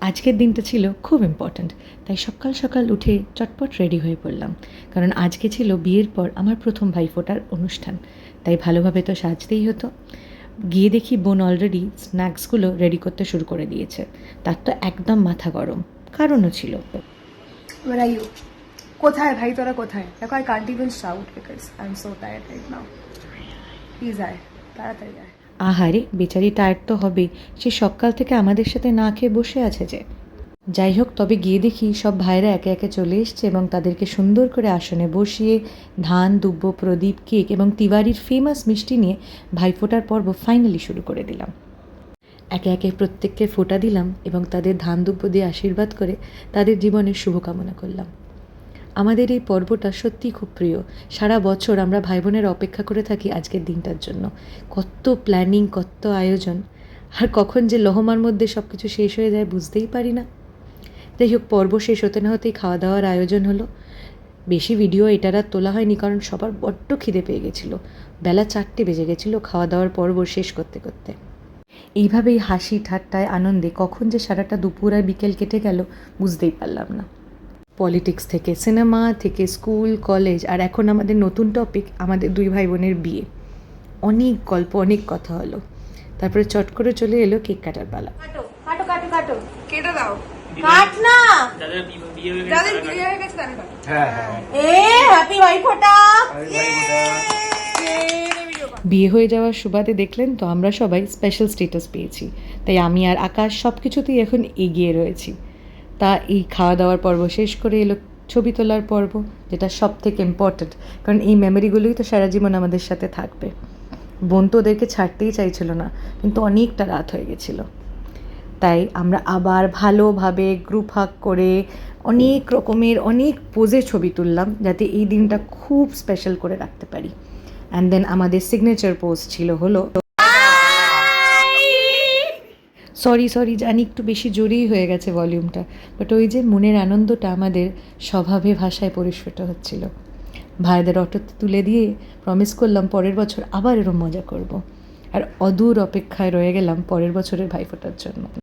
আজকের দিনটা ছিল খুব ইম্পর্ট্যান্ট, তাই সকাল সকাল উঠে চটপট রেডি হয়ে পড়লাম। কারণ আজকে ছিল বিয়ের পর আমার প্রথম ভাইফোঁটার অনুষ্ঠান, তাই ভালোভাবে তো সাজতেই হতো। গিয়ে দেখি বোন অলরেডি স্ন্যাক্সগুলো রেডি করতে শুরু করে দিয়েছে। তার তো একদম মাথা গরম, কারণও ছিল। কোথায় ভাই তোরা কোথায়? দেখো, I can't even shout because I am so tired right now. Please আয়, তাড়াতাড়ি আয়। আহারে, বেচারি টায়ার্ড তো হবে, সে সকাল থেকে আমাদের সাথে না খেয়ে বসে আছে যে। যাই হোক, তবে গিয়ে দেখি সব ভাইরা একে একে চলে এসছে এবং তাদেরকে সুন্দর করে আসনে বসিয়ে ধান, দুব্ব, প্রদীপ, কেক এবং তিওয়ারির ফেমাস মিষ্টি নিয়ে ভাইফোঁটার পর্ব ফাইনালি শুরু করে দিলাম। একে একে প্রত্যেককে ফোঁটা দিলাম এবং তাদের ধান দুব্ব দিয়ে আশীর্বাদ করে তাদের জীবনের শুভকামনা করলাম। আমাদের এই পর্বটা সত্যিই খুব প্রিয়। সারা বছর আমরা ভাই বোনের অপেক্ষা করে থাকি আজকের দিনটার জন্য। কত প্ল্যানিং, কত আয়োজন, আর কখন যে লহমার মধ্যে সব কিছু শেষ হয়ে যায় বুঝতেই পারি না। যাই হোক, পর্ব শেষ হতে না হতেই খাওয়া দাওয়ার আয়োজন হলো। বেশি ভিডিও এটার আর তোলা হয়নি, কারণ সবার বড্ড খিদে পেয়ে গেছিলো। বেলা 4টে বেজে গেছিলো খাওয়া দাওয়ার পর্ব শেষ করতে করতে। এইভাবেই হাসি ঠাট্টায় আনন্দে কখন যে সারাটা দুপুর আর বিকেল কেটে গেল বুঝতেই পারলাম না। পলিটিক্স থেকে সিনেমা থেকে স্কুল কলেজ, আর এখন আমাদের নতুন টপিক আমাদের দুই ভাই বোনের বিয়ে। অনেক গল্প, অনেক কথা হলো। তারপরে চট করে চলে এলো কেক কাটার পালা। কাটো কাটো কাটো, কেটে দাও। কাট না, যাদের বিয়ে হয়ে গেছে তাদের কাটো। হ্যাঁ হ্যাপি ভাইফোঁটা। বিয়ে হয়ে যাওয়ার সুবাদে দেখলেন তো আমরা সবাই স্পেশাল স্ট্যাটাস পেয়েছি, তাই আমি আর আকাশ সব কিছুতেই এখন এগিয়ে রয়েছি। তা এই খাওয়া দাওয়ার পর্ব শেষ করে এলো ছবি তোলার পর্ব, যেটা সব থেকে ইম্পর্ট্যান্ট, কারণ এই মেমোরিগুলোই তো সারা জীবন আমাদের সাথে থাকবে। বোন তো ওদেরকে ছাড়তেই চাইছিল না, কিন্তু অনেকটা রাত হয়ে গেছিলো, তাই আমরা আবার ভালোভাবে গ্রুপ হাগ করে অনেক রকমের অনেক পোজে ছবি তুললাম, যাতে এই দিনটা খুব স্পেশাল করে রাখতে পারি। অ্যান্ড দেন আমাদের সিগনেচার পোজ ছিল হলো, সরি জানি একটু বেশি জোরেই হয়ে গেছে ভলিউমটা, বাট ওই যে মনের আনন্দটা আমাদের স্বভাবে ভাষায় পরিস্ফুট হচ্ছিল। ভাইদের অটোতে তুলে দিয়ে প্রমিস করলাম পরের বছর আবার এরম মজা করব। আর অদূর অপেক্ষায় রয়ে গেলাম পরের বছরের ভাইফোঁটার জন্য।